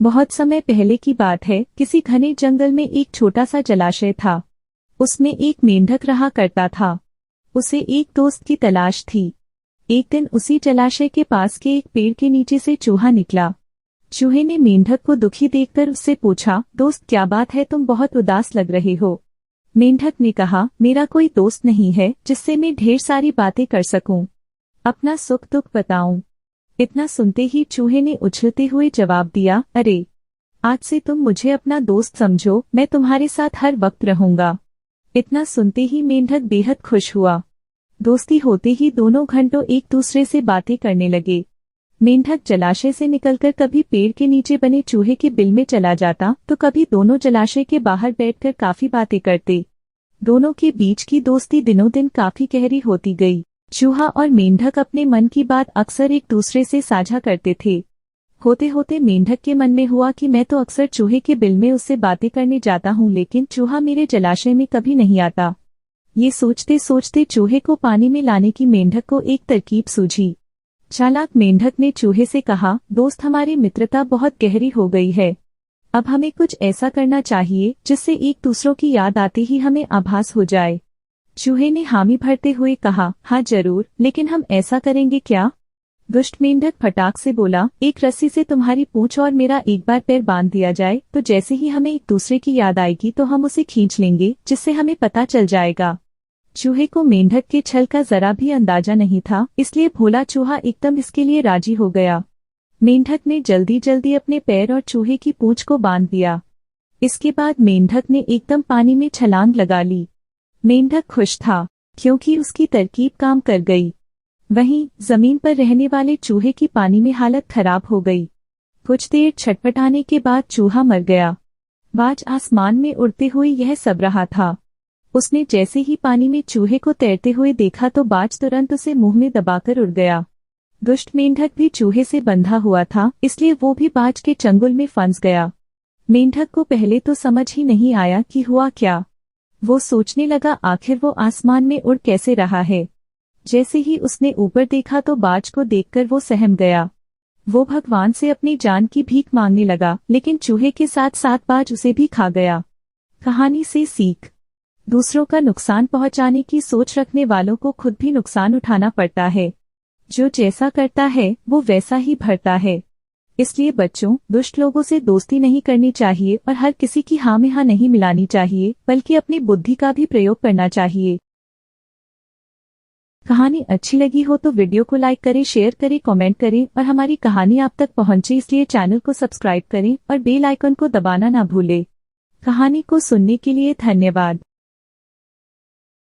बहुत समय पहले की बात है। किसी घने जंगल में एक छोटा सा जलाशय था। उसमें एक मेंढक रहा करता था। उसे एक दोस्त की तलाश थी। एक दिन उसी जलाशय के पास के एक पेड़ के नीचे से चूहा निकला। चूहे ने मेंढक को दुखी देखकर उससे पूछा, दोस्त क्या बात है, तुम बहुत उदास लग रहे हो। मेंढक ने कहा, मेरा कोई दोस्त नहीं है जिससे मैं ढेर सारी बातें कर सकूं, अपना सुख दुख बताऊं। इतना सुनते ही चूहे ने उछलते हुए जवाब दिया, अरे आज से तुम मुझे अपना दोस्त समझो, मैं तुम्हारे साथ हर वक्त रहूंगा। इतना सुनते ही मेंढक बेहद खुश हुआ। दोस्ती होते ही दोनों घंटों एक दूसरे से बातें करने लगे। मेंढक जलाशय से निकलकर कभी पेड़ के नीचे बने चूहे के बिल में चला जाता तो कभी दोनों जलाशय के बाहर बैठकर काफी बातें करते। दोनों के बीच की दोस्ती दिनों दिन काफी गहरी होती गई। चूहा और मेंढक अपने मन की बात अक्सर एक दूसरे से साझा करते थे। होते होते मेंढक के मन में हुआ कि मैं तो अक्सर चूहे के बिल में उससे बातें करने जाता हूँ, लेकिन चूहा मेरे जलाशय में कभी नहीं आता। ये सोचते सोचते चूहे को पानी में लाने की मेंढक को एक तरकीब सूझी। चालाक मेंढक ने चूहे से कहा, दोस्त हमारी मित्रता बहुत गहरी हो गई है। अब हमें कुछ ऐसा करना चाहिए जिससे एक दूसरों की याद आते ही हमें आभास हो जाए। चूहे ने हामी भरते हुए कहा, हाँ जरूर, लेकिन हम ऐसा करेंगे क्या? दुष्ट मेंढक फटाक से बोला, एक रस्सी से तुम्हारी पूंछ और मेरा एक बार पैर बांध दिया जाए तो जैसे ही हमें एक दूसरे की याद आएगी तो हम उसे खींच लेंगे, जिससे हमें पता चल जाएगा। चूहे को मेंढक के छल का जरा भी अंदाजा नहीं था, इसलिए भोला चूहा एकदम इसके लिए राजी हो गया। मेंढक ने जल्दी जल्दी अपने पैर और चूहे की पूंछ को बांध दिया। इसके बाद मेंढक ने एकदम पानी में छलांग लगा ली। मेंढक खुश था क्योंकि उसकी तरकीब काम कर गई। वहीं जमीन पर रहने वाले चूहे की पानी में हालत खराब हो गई। कुछ देर छटपटाने के बाद चूहा मर गया। बाज आसमान में उड़ते हुए यह सब रहा था। उसने जैसे ही पानी में चूहे को तैरते हुए देखा तो बाज तुरंत उसे मुंह में दबाकर उड़ गया। दुष्ट मेंढक भी चूहे से बंधा हुआ था, इसलिए वो भी बाज के चंगुल में फंस गया। मेंढक को पहले तो समझ ही नहीं आया कि हुआ क्या। वो सोचने लगा आखिर वो आसमान में उड़ कैसे रहा है। जैसे ही उसने ऊपर देखा तो बाज को देखकर वो सहम गया। वो भगवान से अपनी जान की भीख मांगने लगा, लेकिन चूहे के साथ साथ बाज उसे भी खा गया। कहानी से सीख, दूसरों का नुकसान पहुंचाने की सोच रखने वालों को खुद भी नुकसान उठाना पड़ता है। जो जैसा करता है वो वैसा ही भरता है। इसलिए बच्चों, दुष्ट लोगों से दोस्ती नहीं करनी चाहिए और हर किसी की हाँ में हाँ नहीं मिलानी चाहिए, बल्कि अपनी बुद्धि का भी प्रयोग करना चाहिए। कहानी अच्छी लगी हो तो वीडियो को लाइक करें, शेयर करें, कमेंट करें और हमारी कहानी आप तक पहुंचे इसलिए चैनल को सब्सक्राइब करें और बेल आइकन को दबाना ना भूलें। कहानी को सुनने के लिए धन्यवाद।